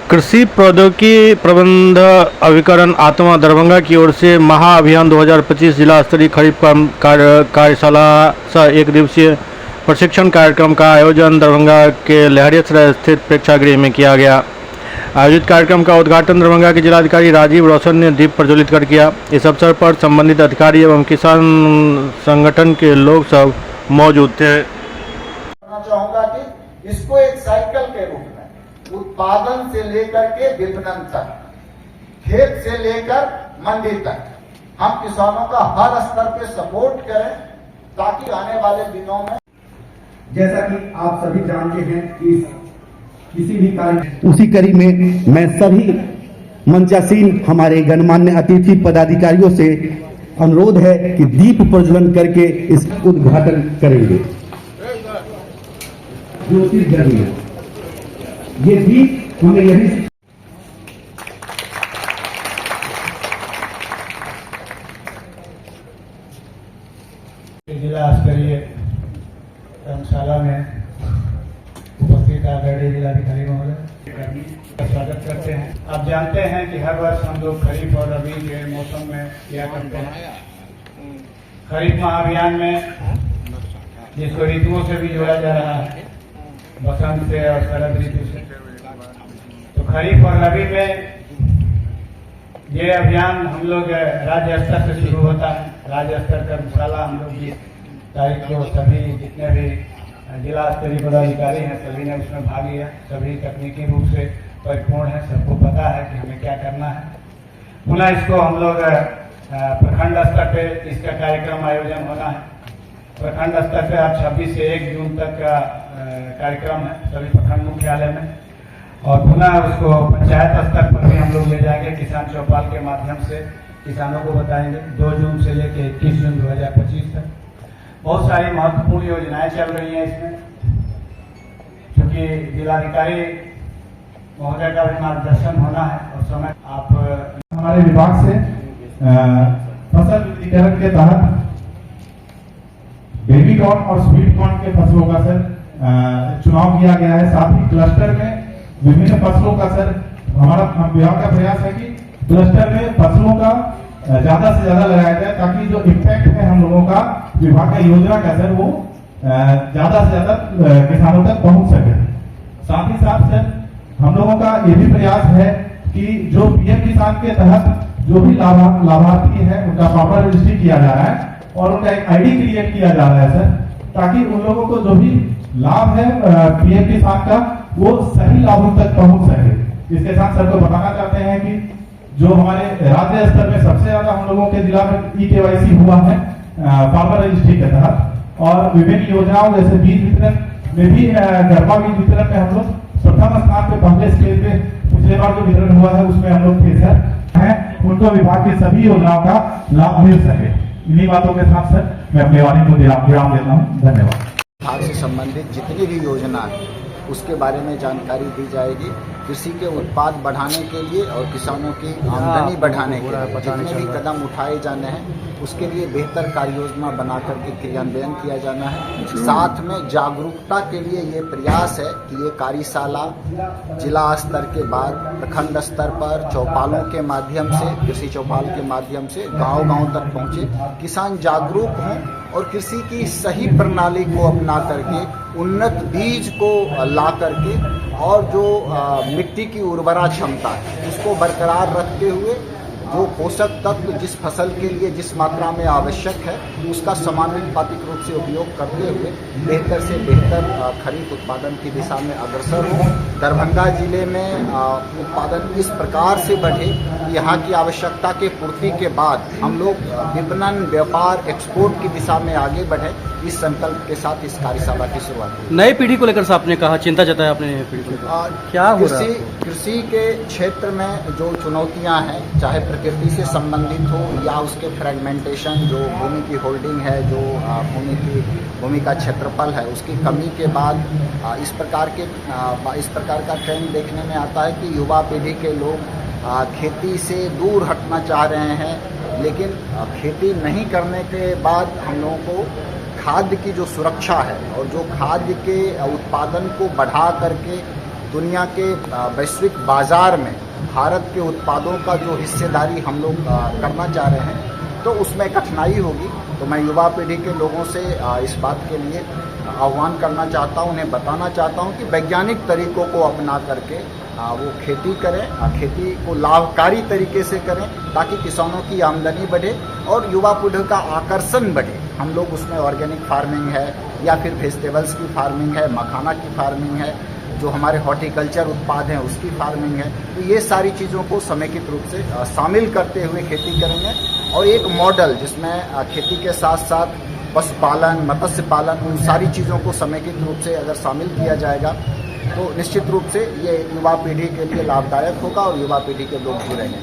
कृषि प्रौद्योगिकी प्रबंध अभिकरण आत्मा दरभंगा की ओर से महाअभियान 2025 जिला स्तरीय खरीफ कार्यशाला सह एक दिवसीय प्रशिक्षण कार्यक्रम का आयोजन दरभंगा के लहरियासराय स्थित प्रेक्षागृह में किया गया। आयोजित कार्यक्रम का उद्घाटन दरभंगा के जिलाधिकारी राजीव रोशन ने दीप प्रज्वलित कर किया। इस अवसर पर संबंधित अधिकारी एवं किसान संगठन के लोग सब मौजूद थे। चाहूंगा कि इसको एक साइकिल के रूप में उत्पादन से लेकर के विपणन तक, खेत से लेकर मंडी तक हम किसानों का हर स्तर पे सपोर्ट करें ताकि आने वाले दिनों में, जैसा कि आप सभी जानते हैं कि किसी भी कार्य उसी कड़ी में मैं सभी मंचासीन हमारे गणमान्य अतिथि पदाधिकारियों से अनुरोध है कि दीप प्रज्वलन करके इस उद्घाटन करेंगे। ज्योतिर्गमय ये दीप हमें यही जिला स्तरीय कार्यशाला में उपस्थित आदरणीय जिलाधिकारी महोदय स्वागत करते हैं। आप जानते हैं कि हर वर्ष हम लोग खरीफ और रबी के मौसम में किया करते हैं। खरीफ महाअभियान में जिसको ऋतुओं से भी जोड़ा जा रहा है, बसंत से और शरद ऋतु से, तो खरीफ और रबी में ये अभियान हम लोग राज्य स्तर से शुरू होता है। राज्य स्तर कार्यशाला हम लोग 20 तारीख को सभी जितने भी जिला स्तरीय पदाधिकारी हैं सभी ने उसमें भाग लिया। सभी तकनीकी रूप से परिपूर्ण है, सबको पता है कि हमें क्या करना है। पुनः इसको हम लोग प्रखंड स्तर पे इसका कार्यक्रम आयोजन होना है। प्रखंड स्तर पे आज 26 से 1 जून तक का कार्यक्रम है सभी प्रखंड मुख्यालय में, और पुनः उसको पंचायत स्तर पर भी हम लोग ले जाएंगे। किसान चौपाल के माध्यम से किसानों को बताएंगे 2 जून से लेकर 21 जून 2025 तक। बहुत सारी महत्वपूर्ण योजनाएं चल रही हैं इसमें, क्योंकि जिलाधिकारी महोदय का भी मार्गदर्शन होना है और समय आप हमारे विभाग से फसल विविधीकरण के तहत बेबी कॉर्न और स्वीट कॉर्न के फसलों का सर चुनाव किया गया है। साथ ही क्लस्टर में विभिन्न फसलों का सर हमारा विभाग का प्रयास है कि क्लस्टर में फसलों का ज्यादा से ज्यादा लगाया जाए ताकि जो इम्पैक्ट है हम लोगों का विभाग का योजना का सर वो ज्यादा से ज्यादा किसानों तक पहुंच सके। साथ ही साथ सर हम लोगों का ये भी प्रयास है कि जो पीएम किसान के तहत जो भी लाभार्थी है उनका प्रॉपर रजिस्ट्री किया जा रहा है और उनका एक आईडी क्रिएट किया जा रहा है सर, ताकि उन लोगों को जो भी लाभ है पीएम किसान का वो सही लाभों तक पहुंच सके। इसके साथ सर को बताना चाहते हैं कि जो हमारे राज्य स्तर में सबसे ज्यादा हम लोगों के जिला में EKYC हुआ है फार्मर रजिस्ट्री के तहत, और विभिन्न योजनाओं जैसे बीज वितरण में भी गर्मा बीज वितरण में हम लोग प्रथम स्थान पे, पहले स्टेज पे पिछले बार जो वितरण हुआ है उसमें हम लोग थे सर हैं, उनको विभाग की सभी योजनाओं का लाभ मिल सके। इन्हीं बातों के साथ सर मैं अपने वाणी को विराम देता हूँ। धन्यवाद। विभाग से संबंधित जितनी भी योजना है उसके बारे में जानकारी दी जाएगी। कृषि के उत्पाद बढ़ाने के लिए और किसानों की आमदनी बढ़ाने के लिए जितने भी कदम उठाए जाने हैं उसके लिए बेहतर कार्य योजना बना करके क्रियान्वयन किया जाना है। साथ में जागरूकता के लिए ये प्रयास है कि ये कार्यशाला जिला स्तर के बाद प्रखंड स्तर पर चौपालों के माध्यम से, कृषि चौपाल के माध्यम से गांव-गांव तक पहुंचे, किसान जागरूक हों और कृषि की सही प्रणाली को अपना करके उन्नत बीज को ला करके और जो मिट्टी की उर्वरा क्षमता है उसको बरकरार रखते हुए जो पोषक तत्व जिस फसल के लिए जिस मात्रा में आवश्यक है उसका समानुपातिक रूप से उपयोग करते हुए बेहतर से बेहतर खरीफ उत्पादन की दिशा में अग्रसर हो। दरभंगा जिले में उत्पादन इस प्रकार से बढ़े, यहाँ की आवश्यकता के पूर्ति के बाद हम लोग विपणन, व्यापार, एक्सपोर्ट की दिशा में आगे बढ़े। इस संकल्प के साथ इस कार्यशाला की शुरुआत हुई। नई पीढ़ी को लेकर आपने कहा, चिंता जताया आपने नई पीढ़ी को लेकर, क्या हो रहा है? कृषि के क्षेत्र में जो चुनौतियां हैं, चाहे प्रकृति से संबंधित हो या उसके फ्रेगमेंटेशन, जो भूमि की होल्डिंग है, जो भूमि का क्षेत्रफल है, उसकी कमी के बाद इस प्रकार का ट्रेंड देखने में आता है कि युवा पीढ़ी के लोग खेती से दूर हटना चाह रहे हैं, लेकिन खेती नहीं करने के बाद हम लोगों को खाद्य की जो सुरक्षा है और जो खाद्य के उत्पादन को बढ़ा करके दुनिया के वैश्विक बाजार में भारत के उत्पादों का जो हिस्सेदारी हम लोग करना चाह रहे हैं, तो उसमें कठिनाई होगी। तो मैं युवा पीढ़ी के लोगों से इस बात के लिए आह्वान करना चाहता हूं, उन्हें बताना चाहता हूं कि वैज्ञानिक तरीकों को अपना करके वो खेती करें, खेती को लाभकारी तरीके से करें, ताकि किसानों की आमदनी बढ़े और युवा पीढ़ी का आकर्षण बढ़े। हम लोग उसमें ऑर्गेनिक फार्मिंग है या फिर वेजिटेबल्स की फार्मिंग है, मखाना की फार्मिंग है, जो हमारे हॉर्टिकल्चर उत्पाद हैं उसकी फार्मिंग है, तो ये सारी चीज़ों को समेकित रूप से शामिल करते हुए खेती करेंगे। और एक मॉडल जिसमें खेती के साथ साथ पशुपालन, मत्स्य पालन, उन सारी चीज़ों को समेकित रूप से अगर शामिल किया जाएगा तो निश्चित रूप से ये युवा पीढ़ी के लिए लाभदायक होगा और युवा पीढ़ी के लोग जुड़ेंगे।